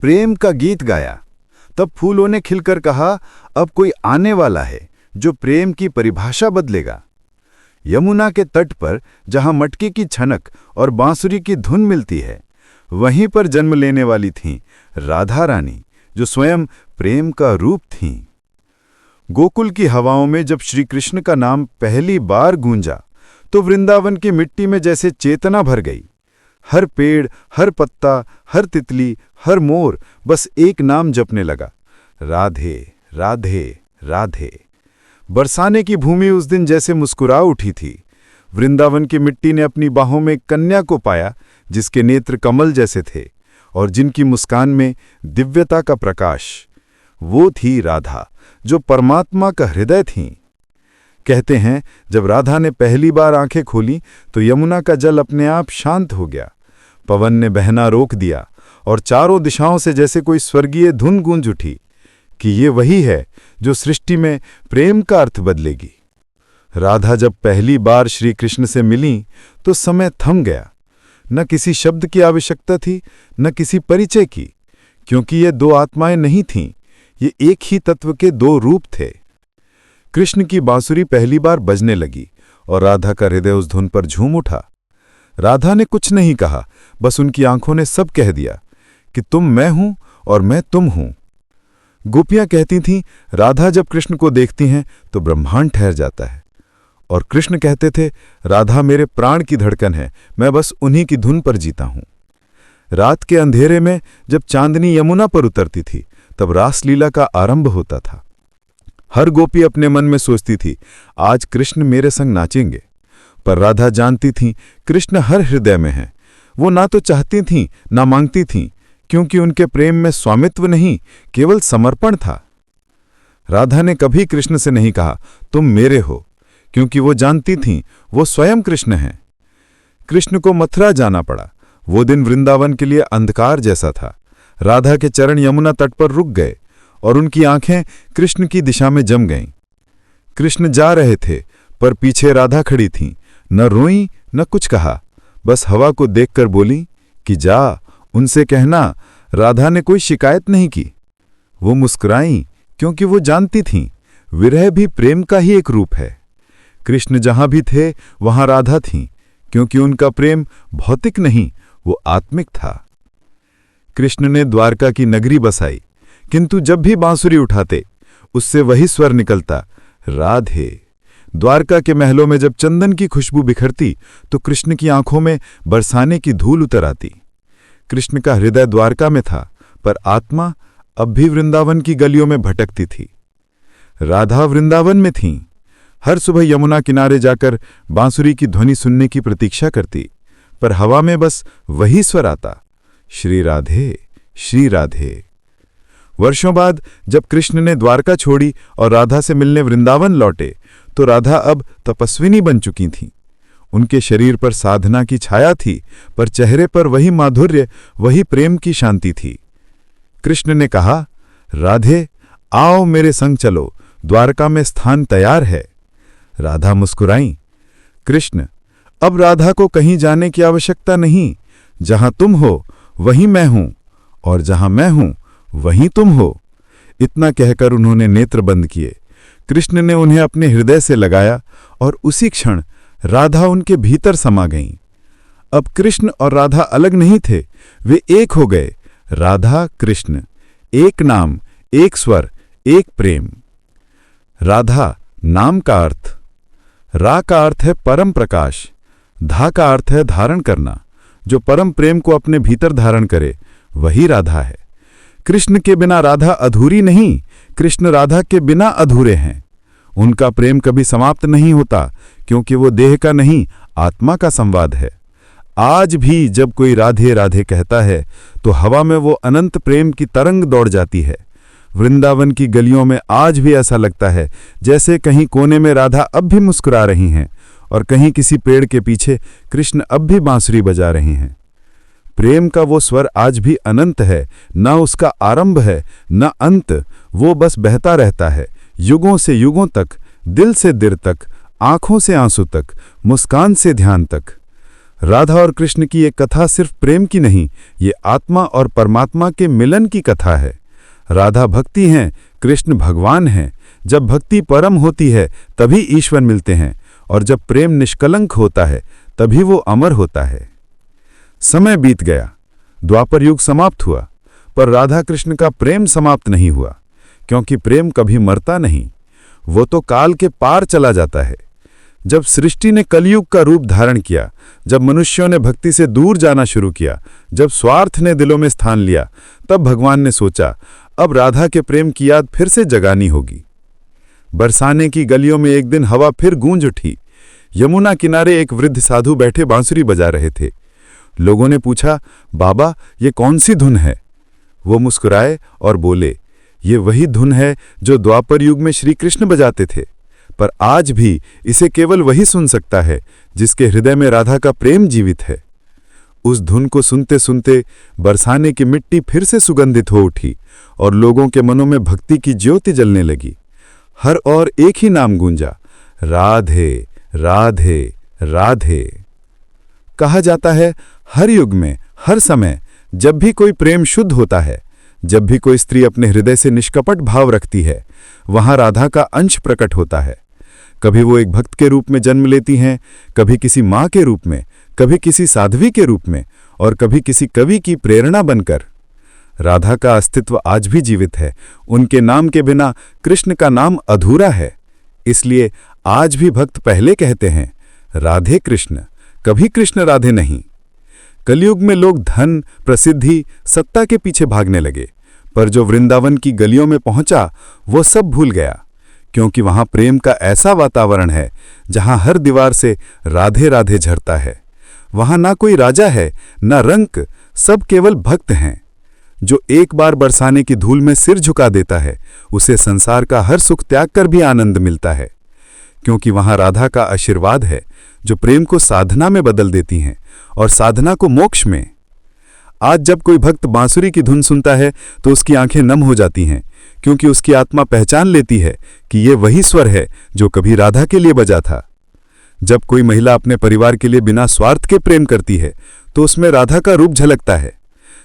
प्रेम का गीत गाया। तब फूलों ने खिलकर कहा, अब कोई आने वाला है जो प्रेम की परिभाषा बदलेगा। यमुना के तट पर जहां मटके की छनक और बांसुरी की धुन मिलती है, वहीं पर जन्म लेने वाली थीं राधा रानी, जो स्वयं प्रेम का रूप थीं। गोकुल की हवाओं में जब श्री कृष्ण का नाम पहली बार गूंजा तो वृंदावन की मिट्टी में जैसे चेतना भर गई। हर पेड़, हर पत्ता, हर तितली, हर मोर बस एक नाम जपने लगा, राधे राधे राधे। बरसाने की भूमि उस दिन जैसे मुस्कुरा उठी थी। वृंदावन की मिट्टी ने अपनी बाहों में कन्या को पाया जिसके नेत्र कमल जैसे थे और जिनकी मुस्कान में दिव्यता का प्रकाश। वो थी राधा, जो परमात्मा का हृदय थीं। कहते हैं, जब राधा ने पहली बार आंखें खोली तो यमुना का जल अपने आप शांत हो गया। पवन ने बहना रोक दिया और चारों दिशाओं से जैसे कोई स्वर्गीय धुन गूंज उठी कि ये वही है जो सृष्टि में प्रेम का अर्थ बदलेगी। राधा जब पहली बार श्री कृष्ण से मिली तो समय थम गया। न किसी शब्द की आवश्यकता थी, न किसी परिचय की, क्योंकि ये दो आत्माएं नहीं थीं, ये एक ही तत्व के दो रूप थे। कृष्ण की बांसुरी पहली बार बजने लगी और राधा का हृदय उस धुन पर झूम उठा। राधा ने कुछ नहीं कहा, बस उनकी आंखों ने सब कह दिया कि तुम मैं हूं और मैं तुम हूं। गोपियां कहती थीं, राधा जब कृष्ण को देखती हैं तो ब्रह्मांड ठहर जाता है। और कृष्ण कहते थे, राधा मेरे प्राण की धड़कन है, मैं बस उन्हीं की धुन पर जीता हूं। रात के अंधेरे में जब चांदनी यमुना पर उतरती थी तब रासलीला का आरंभ होता था। हर गोपी अपने मन में सोचती थी, आज कृष्ण मेरे संग नाचेंगे। पर राधा जानती थीं कृष्ण हर हृदय में हैं। वो ना तो चाहती थीं ना मांगती थीं, क्योंकि उनके प्रेम में स्वामित्व नहीं, केवल समर्पण था। राधा ने कभी कृष्ण से नहीं कहा तुम मेरे हो, क्योंकि वो जानती थीं वो स्वयं कृष्ण हैं। कृष्ण को मथुरा जाना पड़ा। वो दिन वृंदावन के लिए अंधकार जैसा था। राधा के चरण यमुना तट पर रुक गए और उनकी आंखें कृष्ण की दिशा में जम गईं। कृष्ण जा रहे थे, पर पीछे राधा खड़ी थीं। न रोईं न कुछ कहा, बस हवा को देखकर बोली कि जा, उनसे कहना राधा ने कोई शिकायत नहीं की। वो मुस्कुराईं, क्योंकि वो जानती थीं विरह भी प्रेम का ही एक रूप है। कृष्ण जहां भी थे वहां राधा थीं, क्योंकि उनका प्रेम भौतिक नहीं, वो आत्मिक था। कृष्ण ने द्वारका की नगरी बसाई, किंतु जब भी बांसुरी उठाते उससे वही स्वर निकलता, राधे। द्वारका के महलों में जब चंदन की खुशबू बिखरती तो कृष्ण की आंखों में बरसाने की धूल उतर आती। कृष्ण का हृदय द्वारका में था, पर आत्मा अब भी वृंदावन की गलियों में भटकती थी। राधा वृंदावन में थीं। हर सुबह यमुना किनारे जाकर बांसुरी की ध्वनि सुनने की प्रतीक्षा करती, पर हवा में बस वही स्वर आता, श्री राधे श्री राधे। वर्षों बाद जब कृष्ण ने द्वारका छोड़ी और राधा से मिलने वृंदावन लौटे तो राधा अब तपस्विनी बन चुकी थीं। उनके शरीर पर साधना की छाया थी, पर चेहरे पर वही माधुर्य, वही प्रेम की शांति थी। कृष्ण ने कहा, राधे आओ मेरे संग चलो, द्वारका में स्थान तैयार है। राधा मुस्कुराईं। कृष्ण, अब राधा को कहीं जाने की आवश्यकता नहीं। जहां तुम हो वहीं मैं हूं, और जहां मैं हूं वहीं तुम हो। इतना कहकर उन्होंने नेत्र बंद किए। कृष्ण ने उन्हें अपने हृदय से लगाया और उसी क्षण राधा उनके भीतर समा गईं। अब कृष्ण और राधा अलग नहीं थे, वे एक हो गए। राधा कृष्ण, एक नाम, एक स्वर, एक प्रेम। राधा नाम का अर्थ। रा का अर्थ है परम प्रकाश, धा का अर्थ है धारण करना। जो परम प्रेम को अपने भीतर धारण करे वही राधा है। कृष्ण के बिना राधा अधूरी नहीं, कृष्ण राधा के बिना अधूरे हैं। उनका प्रेम कभी समाप्त नहीं होता, क्योंकि वो देह का नहीं, आत्मा का संवाद है। आज भी जब कोई राधे राधे कहता है तो हवा में वो अनंत प्रेम की तरंग दौड़ जाती है। वृंदावन की गलियों में आज भी ऐसा लगता है जैसे कहीं कोने में राधा अब भी मुस्कुरा रही हैं और कहीं किसी पेड़ के पीछे कृष्ण अब भी बांसुरी बजा रहे हैं। प्रेम का वो स्वर आज भी अनंत है, न उसका आरंभ है न अंत। वो बस बहता रहता है, युगों से युगों तक, दिल से दिल तक, आंखों से आंसू तक, मुस्कान से ध्यान तक। राधा और कृष्ण की ये कथा सिर्फ प्रेम की नहीं, ये आत्मा और परमात्मा के मिलन की कथा है। राधा भक्ति हैं, कृष्ण भगवान हैं। जब भक्ति परम होती है तभी ईश्वर मिलते हैं, और जब प्रेम निष्कलंक होता है तभी वो अमर होता है। समय बीत गया, द्वापर युग समाप्त हुआ, पर राधा कृष्ण का प्रेम समाप्त नहीं हुआ, क्योंकि प्रेम कभी मरता नहीं, वो तो काल के पार चला जाता है। जब सृष्टि ने कलयुग का रूप धारण किया, जब मनुष्यों ने भक्ति से दूर जाना शुरू किया, जब स्वार्थ ने दिलों में स्थान लिया, तब भगवान ने सोचा अब राधा के प्रेम की याद फिर से जगानी होगी। बरसाने की गलियों में एक दिन हवा फिर गूंज उठी। यमुना किनारे एक वृद्ध साधु बैठे बांसुरी बजा रहे थे। लोगों ने पूछा, बाबा ये कौन सी धुन है? वो मुस्कुराए और बोले, ये वही धुन है जो द्वापर युग में श्री कृष्ण बजाते थे, पर आज भी इसे केवल वही सुन सकता है जिसके हृदय में राधा का प्रेम जीवित है। उस धुन को सुनते सुनते बरसाने की मिट्टी फिर से सुगंधित हो उठी और लोगों के मनों में भक्ति की ज्योति जलने लगी। हर ओर एक ही नाम गूंजा, राधे राधे राधे। कहा जाता है हर युग में, हर समय, जब भी कोई प्रेम शुद्ध होता है, जब भी कोई स्त्री अपने हृदय से निष्कपट भाव रखती है, वहां राधा का अंश प्रकट होता है। कभी वो एक भक्त के रूप में जन्म लेती हैं, कभी किसी माँ के रूप में, कभी किसी साध्वी के रूप में, और कभी किसी कवि की प्रेरणा बनकर। राधा का अस्तित्व आज भी जीवित है। उनके नाम के बिना कृष्ण का नाम अधूरा है। इसलिए आज भी भक्त पहले कहते हैं, राधे कृष्ण, कभी कृष्ण राधे नहीं। कलयुग में लोग धन, प्रसिद्धि, सत्ता के पीछे भागने लगे, पर जो वृंदावन की गलियों में पहुंचा वो सब भूल गया, क्योंकि वहां प्रेम का ऐसा वातावरण है जहां हर दीवार से राधे राधे झरता है। वहां ना कोई राजा है, ना रंक, सब केवल भक्त हैं। जो एक बार बरसाने की धूल में सिर झुका देता है, उसे संसार का हर सुख त्याग कर भी आनंद मिलता है, क्योंकि वहां राधा का आशीर्वाद है जो प्रेम को साधना में बदल देती हैं और साधना को मोक्ष में। आज जब कोई भक्त बांसुरी की धुन सुनता है तो उसकी आंखें नम हो जाती हैं, क्योंकि उसकी आत्मा पहचान लेती है कि ये वही स्वर है जो कभी राधा के लिए बजा था। जब कोई महिला अपने परिवार के लिए बिना स्वार्थ के प्रेम करती है तो उसमें राधा का रूप झलकता है।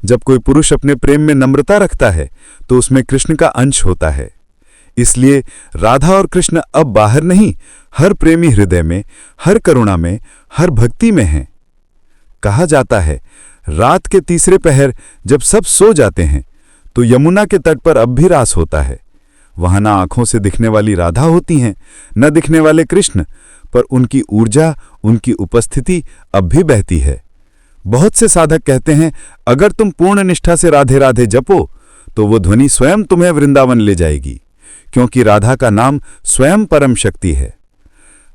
जब कोई पुरुष अपने प्रेम में नम्रता रखता है तो उसमें कृष्ण का अंश होता है। इसलिए राधा और कृष्ण अब बाहर नहीं, हर प्रेमी हृदय में, हर करुणा में, हर भक्ति में हैं। कहा जाता है रात के तीसरे पहर जब सब सो जाते हैं तो यमुना के तट पर अब भी रास होता है। वहां ना आंखों से दिखने वाली राधा होती हैं, न दिखने वाले कृष्ण, पर उनकी ऊर्जा, उनकी उपस्थिति अब भी बहती है। बहुत से साधक कहते हैं अगर तुम पूर्ण निष्ठा से राधे राधे जपो तो वो ध्वनि स्वयं तुम्हें वृंदावन ले जाएगी, क्योंकि राधा का नाम स्वयं परम शक्ति है।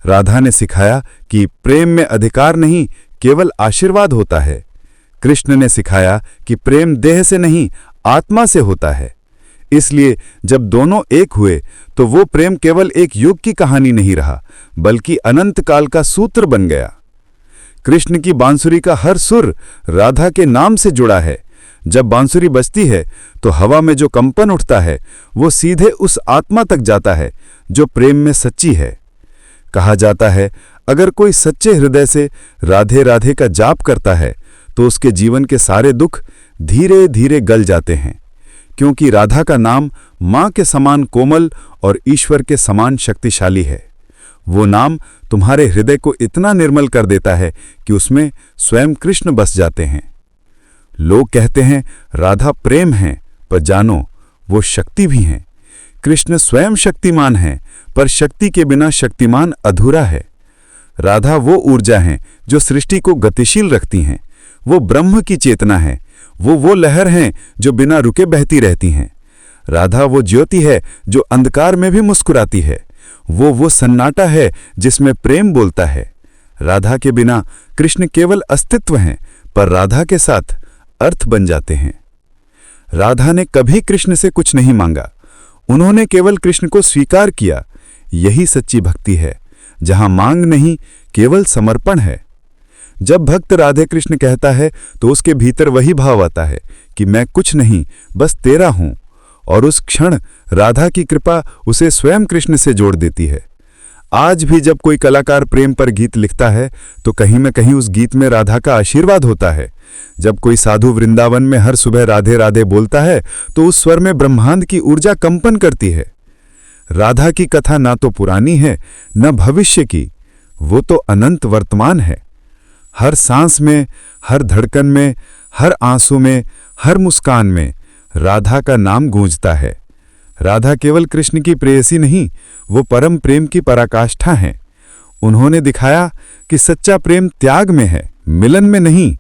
राधा ने सिखाया कि प्रेम में अधिकार नहीं, केवल आशीर्वाद होता है। कृष्ण ने सिखाया कि प्रेम देह से नहीं, आत्मा से होता है। इसलिए जब दोनों एक हुए तो वो प्रेम केवल एक युग की कहानी नहीं रहा, बल्कि अनंत काल का सूत्र बन गया। कृष्ण की बांसुरी का हर सुर राधा के नाम से जुड़ा है। जब बांसुरी बजती है तो हवा में जो कंपन उठता है वो सीधे उस आत्मा तक जाता है जो प्रेम में सच्ची है। कहा जाता है अगर कोई सच्चे हृदय से राधे राधे का जाप करता है तो उसके जीवन के सारे दुख धीरे धीरे गल जाते हैं, क्योंकि राधा का नाम मां के समान कोमल और ईश्वर के समान शक्तिशाली है। वो नाम तुम्हारे हृदय को इतना निर्मल कर देता है कि उसमें स्वयं कृष्ण बस जाते हैं। लोग कहते हैं राधा प्रेम है, पर जानो वो शक्ति भी हैं। कृष्ण स्वयं शक्तिमान है, पर शक्ति के बिना शक्तिमान अधूरा है। राधा वो ऊर्जा है जो सृष्टि को गतिशील रखती हैं। वो ब्रह्म की चेतना है। वो लहर हैं जो बिना रुके बहती रहती हैं। राधा वो ज्योति है जो अंधकार में भी मुस्कुराती है। वो सन्नाटा है जिसमें प्रेम बोलता है। राधा के बिना कृष्ण केवल अस्तित्व हैं, पर राधा के साथ अर्थ बन जाते हैं। राधा ने कभी कृष्ण से कुछ नहीं मांगा, उन्होंने केवल कृष्ण को स्वीकार किया। यही सच्ची भक्ति है, जहां मांग नहीं, केवल समर्पण है। जब भक्त राधे कृष्ण कहता है तो उसके भीतर वही भाव आता है कि मैं कुछ नहीं, बस तेरा हूं, और उस क्षण राधा की कृपा उसे स्वयं कृष्ण से जोड़ देती है। आज भी जब कोई कलाकार प्रेम पर गीत लिखता है तो कहीं न कहीं उस गीत में राधा का आशीर्वाद होता है। जब कोई साधु वृंदावन में हर सुबह राधे राधे बोलता है तो उस स्वर में ब्रह्मांड की ऊर्जा कंपन करती है। राधा की कथा ना तो पुरानी है न भविष्य की, वो तो अनंत वर्तमान है। हर सांस में, हर धड़कन में, हर आंसू में, हर मुस्कान में राधा का नाम गूंजता है। राधा केवल कृष्ण की प्रेयसी नहीं, वो परम प्रेम की पराकाष्ठा हैं। उन्होंने दिखाया कि सच्चा प्रेम त्याग में है, मिलन में नहीं,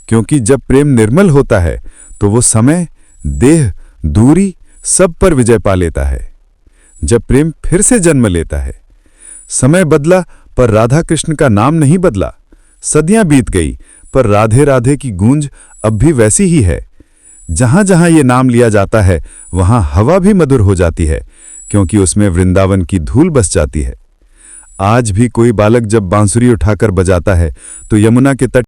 क्योंकि जब प्रेम निर्मल होता है तो वो समय, देह, दूरी सब पर विजय पा लेता है। जब प्रेम फिर से जन्म लेता है, समय बदला पर राधा कृष्ण का नाम नहीं बदला। सदियां बीत गई पर राधे राधे की गूंज अब भी वैसी ही है। जहां जहां ये नाम लिया जाता है वहां हवा भी मधुर हो जाती है, क्योंकि उसमें वृंदावन की धूल बस जाती है। आज भी कोई बालक जब बांसुरी उठाकर बजाता है तो यमुना के तट